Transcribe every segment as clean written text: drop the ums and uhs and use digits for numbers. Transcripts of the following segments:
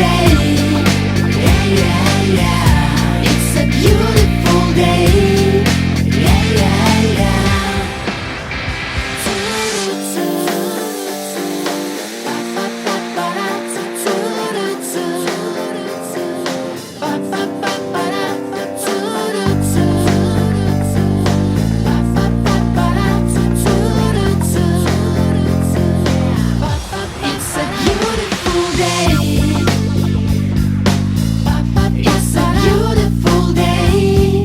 day. Yeah, yeah, yeah. It's a beautiful day. Yeah, yeah, yeah. It's a beautiful day. It's a beautiful day.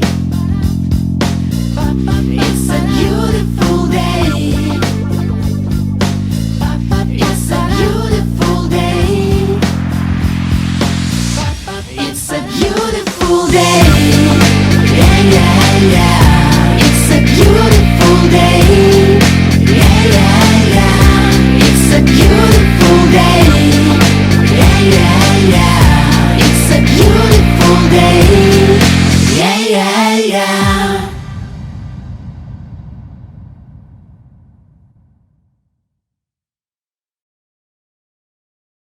It's a beautiful day. It's a beautiful day. It's a beautiful day. Yeah, yeah, yeah.